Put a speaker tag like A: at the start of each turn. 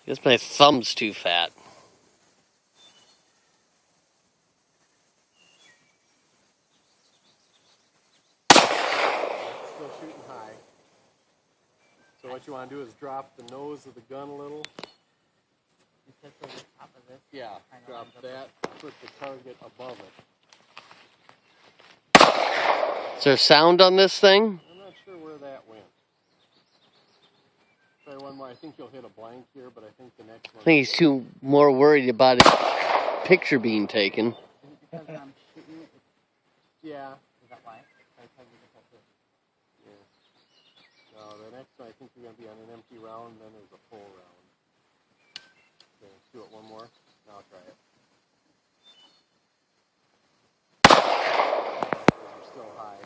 A: I guess my thumb's too fat.
B: Still shooting high. So what you want to do is drop the nose of the gun a little.
C: You pitch over the top of it.
B: Yeah, drop that, put the target above it.
A: Is there sound on this thing?
B: I'm not sure where that went. Try one more. I think you'll hit a blank here, but I think the next one...
A: I think he's too more worried about his picture being taken.
C: Is it because I'm shooting it?
B: Yeah.
C: Is that why?
B: Yeah. No, the next one I think you're going to be on an empty round, then there's a full round. Okay, let's do it one more. Now I'll try it. Those are still high.